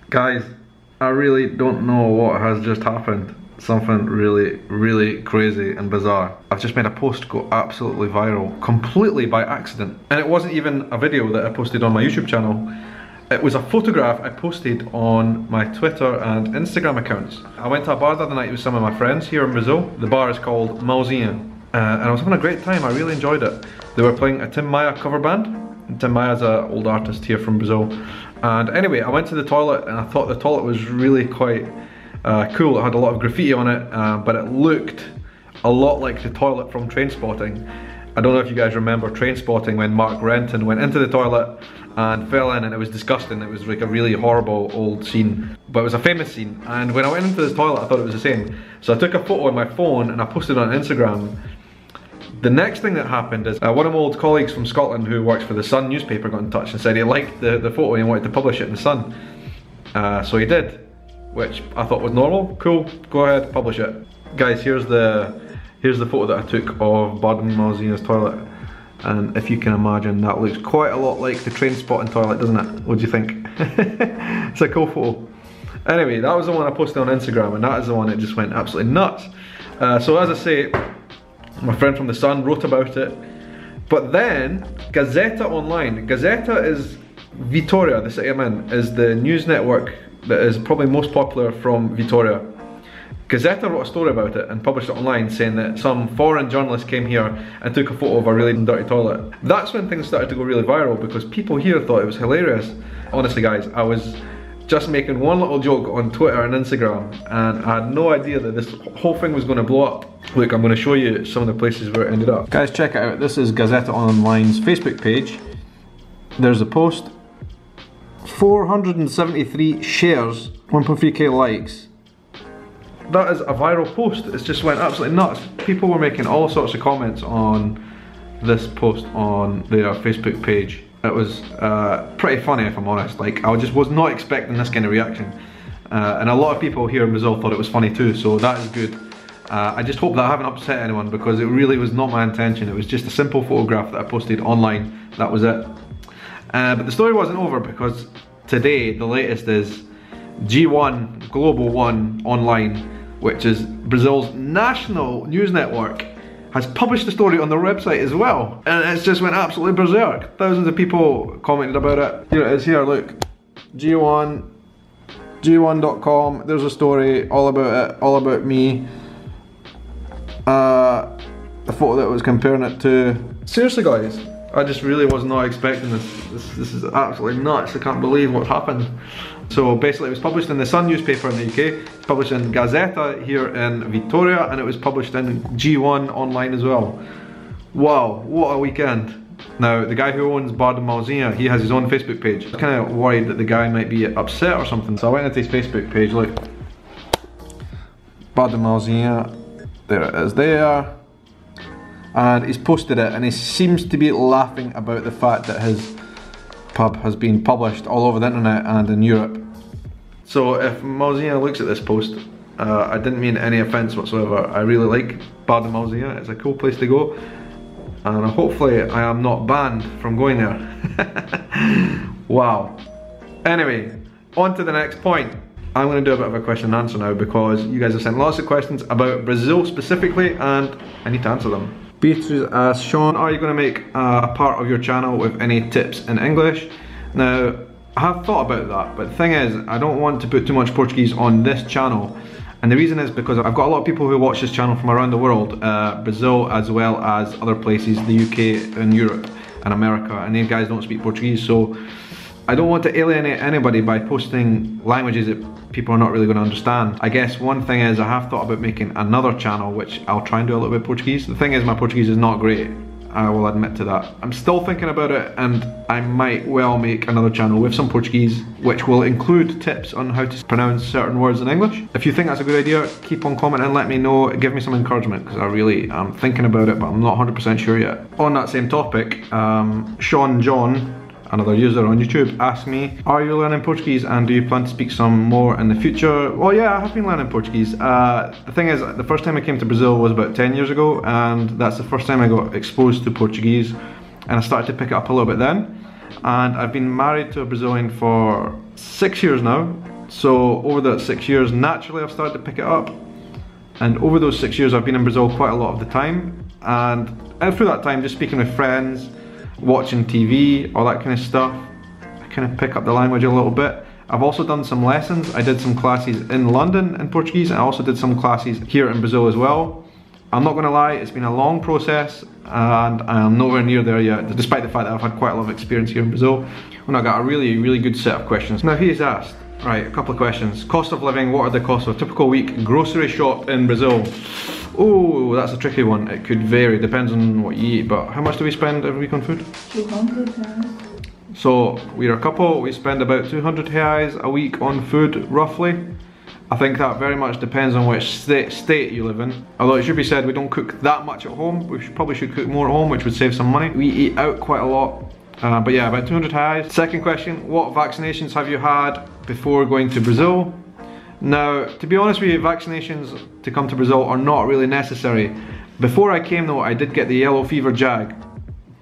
Guys, I really don't know what has just happened. Something really crazy and bizarre. I've just made a post go absolutely viral, completely by accident. And it wasn't even a video that I posted on my YouTube channel. It was a photograph I posted on my Twitter and Instagram accounts. I went to a bar the other night with some of my friends here in Brazil. The bar is called Mãozinha. And I was having a great time, I really enjoyed it. They were playing a Tim Maia cover band. And Tim Maia's an old artist here from Brazil. And anyway, I went to the toilet and I thought the toilet was really quite cool. It had a lot of graffiti on it, but it looked a lot like the toilet from Trainspotting. I don't know if you guys remember Trainspotting when Mark Renton went into the toilet and fell in, and it was disgusting. It was like a really horrible old scene, but it was a famous scene. And when I went into the toilet, I thought it was the same. So I took a photo on my phone and I posted it on Instagram. The next thing that happened is one of my old colleagues from Scotland who works for the Sun newspaper got in touch and said he liked the photo and he wanted to publish it in the Sun. So he did, which I thought was normal. Cool, go ahead, publish it. Guys, here's the photo that I took of Baden Mãozinha's toilet. And if you can imagine, that looks quite a lot like the Trainspotting toilet, doesn't it? What do you think? It's a cool photo. Anyway, that was the one I posted on Instagram, and that is the one that just went absolutely nuts. So as I say, my friend from the Sun wrote about it, but then Gazeta Online, Gazeta is Vitoria, the city I'm in, is the news network that is probably most popular from Vitoria. Gazeta wrote a story about it and published it online, saying that some foreign journalist came here and took a photo of a really dirty toilet. That's when things started to go really viral because people here thought it was hilarious. Honestly guys, I was just making one little joke on Twitter and Instagram and I had no idea that this whole thing was going to blow up. Look, I'm going to show you some of the places where it ended up. Guys, check it out. This is Gazeta Online's Facebook page. There's a post. 473 shares, 1.3k likes. That is a viral post. It just went absolutely nuts. People were making all sorts of comments on this post on their Facebook page. It was pretty funny, if I'm honest. Like, I just was not expecting this kind of reaction. And a lot of people here in Brazil thought it was funny too, so that is good. I just hope that I haven't upset anyone because it really was not my intention. It was just a simple photograph that I posted online. That was it. But the story wasn't over because today, the latest is G1, Global One Online, which is Brazil's national news network, has published the story on their website as well. And it's just went absolutely berserk. Thousands of people commented about it. Here it is here, look. G1, G1.com, there's a story all about it, all about me. The photo that was comparing it to. Seriously guys, I just really was not expecting this. This is absolutely nuts. I can't believe what happened. So basically it was published in the Sun newspaper in the UK, it's published in Gazeta here in Vitoria, and it was published in G1 online as well. Wow, what a weekend. Now, the guy who owns Baden Mãozinha, he has his own Facebook page. I was kind of worried that the guy might be upset or something, so I went into his Facebook page, look. Baden Mãozinha, there it is there. And he's posted it, and he seems to be laughing about the fact that his pub has been published all over the internet and in Europe. So if Mãozinha looks at this post, I didn't mean any offence whatsoever. I really like Baden Mãozinha, it's a cool place to go. And hopefully I am not banned from going there. Wow. Anyway, on to the next point. I'm going to do a bit of a question and answer now because you guys have sent lots of questions about Brazil specifically and I need to answer them. Beatrice asks, Shaun, are you going to make a part of your channel with any tips in English? Now, I have thought about that, but the thing is, I don't want to put too much Portuguese on this channel. And the reason is because I've got a lot of people who watch this channel from around the world, Brazil as well as other places, the UK and Europe and America, and these guys don't speak Portuguese, so I don't want to alienate anybody by posting languages that people are not really going to understand. I guess one thing is I have thought about making another channel which I'll try and do a little bit of Portuguese. The thing is my Portuguese is not great, I will admit to that. I'm still thinking about it and I might well make another channel with some Portuguese which will include tips on how to pronounce certain words in English. If you think that's a good idea, keep on commenting and let me know, give me some encouragement because I really am thinking about it but I'm not 100% sure yet. On that same topic, Shaun John, another user on YouTube, asked me, are you learning Portuguese and do you plan to speak some more in the future? Well, yeah, I have been learning Portuguese. The thing is, the first time I came to Brazil was about 10 years ago and that's the first time I got exposed to Portuguese and I started to pick it up a little bit then. And I've been married to a Brazilian for 6 years now So over the 6 years, naturally I've started to pick it up. And over those 6 years I've been in Brazil quite a lot of the time. And through that time, just speaking with friends, watching TV, all that kind of stuff, I kind of pick up the language a little bit. I've also done some lessons. I did some classes in London in Portuguese, and I also did some classes here in Brazil as well. I'm not gonna lie, it's been a long process and I am nowhere near there yet, despite the fact that I've had quite a lot of experience here in Brazil. And I got a really good set of questions. Now he's asked, right, a couple of questions. Cost of living, what are the costs of a typical week grocery shop in Brazil? Oh, that's a tricky one. It could vary, depends on what you eat, but how much do we spend every week on food? 200 reais. So we're a couple, we spend about 200 reais a week on food, roughly. I think that very much depends on which state you live in. Although it should be said, we don't cook that much at home. We probably should cook more at home, which would save some money. We eat out quite a lot. But yeah, about 200 reais. Second question, what vaccinations have you had before going to Brazil? Now, to be honest with you, vaccinations to come to Brazil are not really necessary. Before I came though, I did get the yellow fever jag.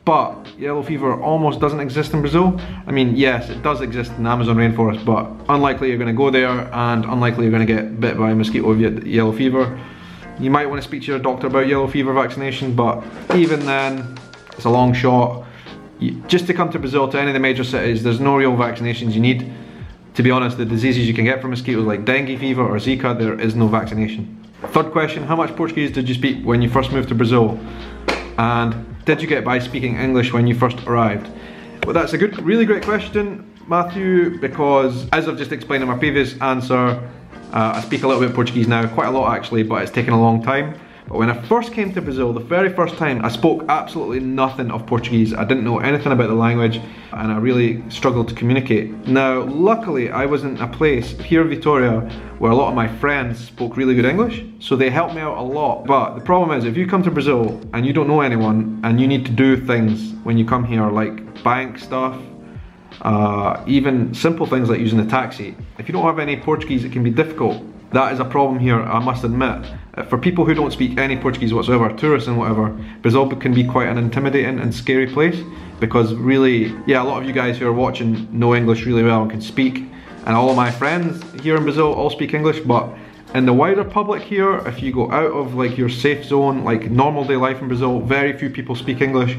But yellow fever almost doesn't exist in Brazil. I mean, yes, it does exist in the Amazon rainforest, but unlikely you're gonna go there and unlikely you're gonna get bit by a mosquito with yellow fever. You might want to speak to your doctor about yellow fever vaccination, but even then, it's a long shot. Just to come to Brazil, to any of the major cities, there's no real vaccinations you need. To be honest, the diseases you can get from mosquitoes like dengue fever or Zika, there is no vaccination. Third question, how much Portuguese did you speak when you first moved to Brazil? And did you get by speaking English when you first arrived? Well, that's a really great question, Matthew, because as I've just explained in my previous answer, I speak a little bit of Portuguese now, quite a lot actually, but it's taken a long time. But when I first came to Brazil, the very first time, I spoke absolutely nothing of Portuguese. I didn't know anything about the language and I really struggled to communicate. Now, luckily, I was in a place here in Vitoria where a lot of my friends spoke really good English, so they helped me out a lot. But the problem is, if you come to Brazil and you don't know anyone and you need to do things when you come here, like bank stuff, even simple things like using a taxi, if you don't have any Portuguese, it can be difficult. That is a problem here, I must admit. For people who don't speak any Portuguese whatsoever, tourists and whatever, Brazil can be quite an intimidating and scary place because really, yeah, a lot of you guys who are watching know English really well and can speak. And all of my friends here in Brazil all speak English, but in the wider public here, if you go out of like your safe zone, like normal day life in Brazil, very few people speak English.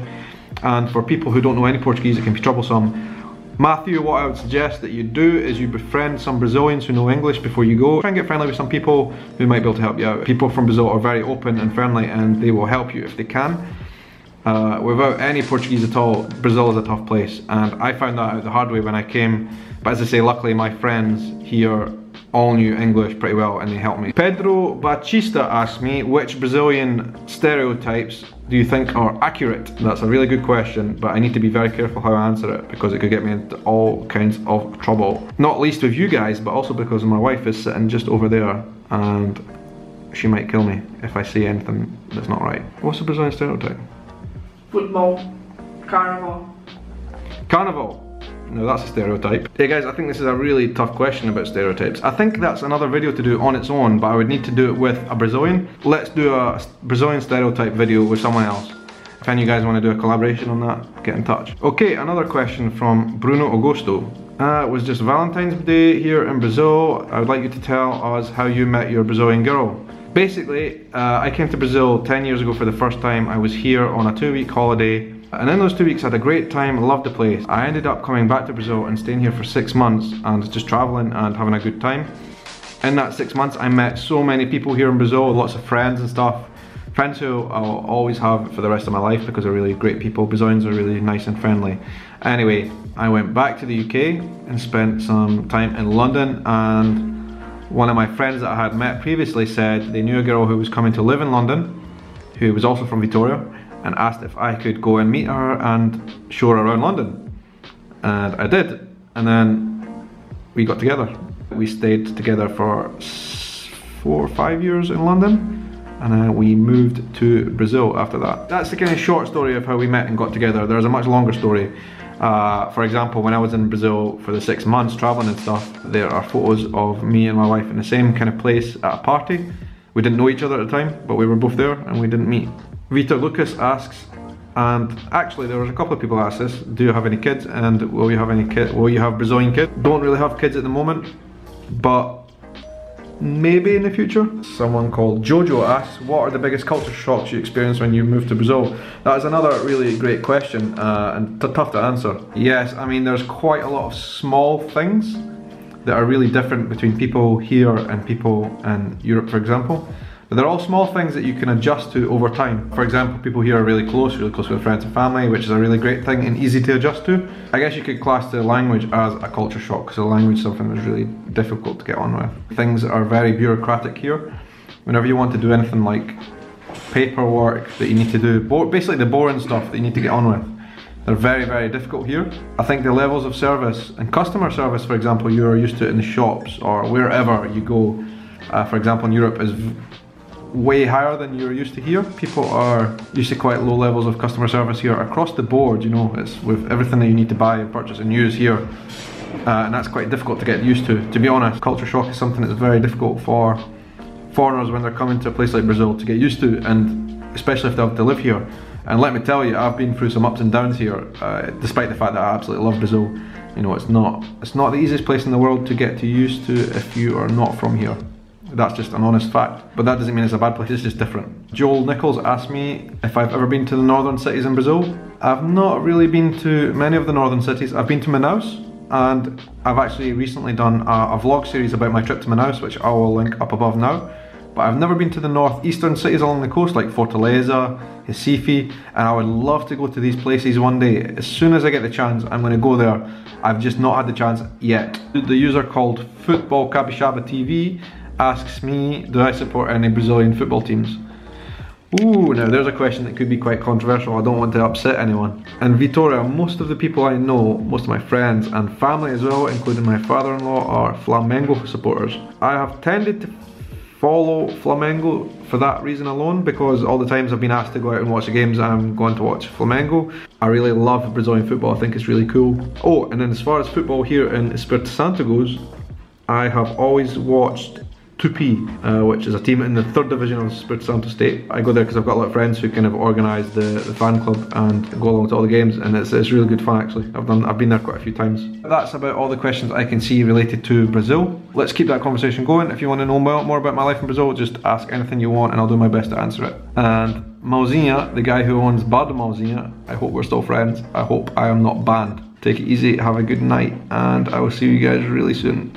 And for people who don't know any Portuguese, it can be troublesome. Matthew, what I would suggest that you do is you befriend some Brazilians who know English before you go. Try and get friendly with some people who might be able to help you out. People from Brazil are very open and friendly and they will help you if they can. Without any Portuguese at all, Brazil is a tough place, and I found that out the hard way when I came. But as I say, luckily my friends here all knew English pretty well and they helped me. Pedro Batista asked me, which Brazilian stereotypes do you think are accurate? That's a really good question, but I need to be very careful how I answer it because it could get me into all kinds of trouble. Not least with you guys, but also because my wife is sitting just over there and she might kill me if I say anything that's not right. What's a Brazilian stereotype? Football. Carnival. Carnival. No, that's a stereotype. Hey guys, I think this is a really tough question about stereotypes. I think that's another video to do on its own, but I would need to do it with a Brazilian. Let's do a Brazilian stereotype video with someone else. If any of you guys want to do a collaboration on that, get in touch. Okay, another question from Bruno Augusto. It was just Valentine's Day here in Brazil. I would like you to tell us how you met your Brazilian girl. Basically, I came to Brazil 10 years ago for the first time. I was here on a 2-week holiday. And in those 2 weeks I had a great time, loved the place. I ended up coming back to Brazil and staying here for 6 months and just traveling and having a good time. In that 6 months I met so many people here in Brazil, lots of friends and stuff. Friends who I'll always have for the rest of my life because they're really great people. Brazilians are really nice and friendly. Anyway, I went back to the UK and spent some time in London, and one of my friends that I had met previously said they knew a girl who was coming to live in London, who was also from Vitoria, and asked if I could go and meet her and show her around London. And I did, and then we got together. We stayed together for 4 or 5 years in London, and then we moved to Brazil after that. That's the kind of short story of how we met and got together. There's a much longer story. For example, when I was in Brazil for the 6 months traveling and stuff, there are photos of me and my wife in the same kind of place at a party. We didn't know each other at the time, but we were both there and we didn't meet. Vita Lucas asks, and actually there was a couple of people asked this, do you have any kids and will you have any will you have Brazilian kids? Don't really have kids at the moment. but maybe in the future. Someone called Jojo asks, what are the biggest culture shocks you experienced when you moved to Brazil? That is another really great question and tough to answer. Yes, I mean there's quite a lot of small things that are really different between people here and people in Europe, for example. But they're all small things that you can adjust to over time. For example, people here are really close with friends and family, which is a really great thing and easy to adjust to. I guess you could class the language as a culture shock, because the language is something that's really difficult to get on with. Things are very bureaucratic here. Whenever you want to do anything like paperwork that you need to do, basically the boring stuff that you need to get on with, they're very, very difficult here. I think the levels of service and customer service, for example, you're used to it in the shops or wherever you go, for example in Europe, is way higher than you're used to here. People are used to quite low levels of customer service here across the board, you know, it's with everything that you need to buy and purchase and use here. And that's quite difficult to get used to. To be honest, culture shock is something that's very difficult for foreigners when they're coming to a place like Brazil to get used to, and especially if they have to live here. And let me tell you, I've been through some ups and downs here, despite the fact that I absolutely love Brazil. You know, it's not the easiest place in the world to get used to if you are not from here. That's just an honest fact. But that doesn't mean it's a bad place, it's just different. Joel Nichols asked me if I've ever been to the northern cities in Brazil. I've not really been to many of the northern cities. I've been to Manaus, and I've actually recently done a vlog series about my trip to Manaus, which I will link up above now. But I've never been to the northeastern cities along the coast like Fortaleza, Recife, and I would love to go to these places one day. As soon as I get the chance, I'm going to go there. I've just not had the chance yet. The user called Football Capixaba TV asks me, do I support any Brazilian football teams? Ooh, now there's a question that could be quite controversial. I don't want to upset anyone. And Vitoria, most of the people I know, most of my friends and family as well, including my father-in-law, are Flamengo supporters. I have tended to follow Flamengo for that reason alone, because all the times I've been asked to go out and watch the games, I'm going to watch Flamengo. I really love Brazilian football, I think it's really cool. Oh, and then as far as football here in Espírito Santo goes, I have always watched Tupi, which is a team in the 3rd division of Espírito Santo State. I go there because I've got a lot of friends who kind of organise the fan club and go along to all the games, and it's really good fun actually. I've been there quite a few times. That's about all the questions I can see related to Brazil. Let's keep that conversation going. If you want to know more about my life in Brazil, just ask anything you want and I'll do my best to answer it. And Mãozinha, the guy who owns Bar Mãozinha, I hope we're still friends. I hope I am not banned. Take it easy, have a good night, and I will see you guys really soon.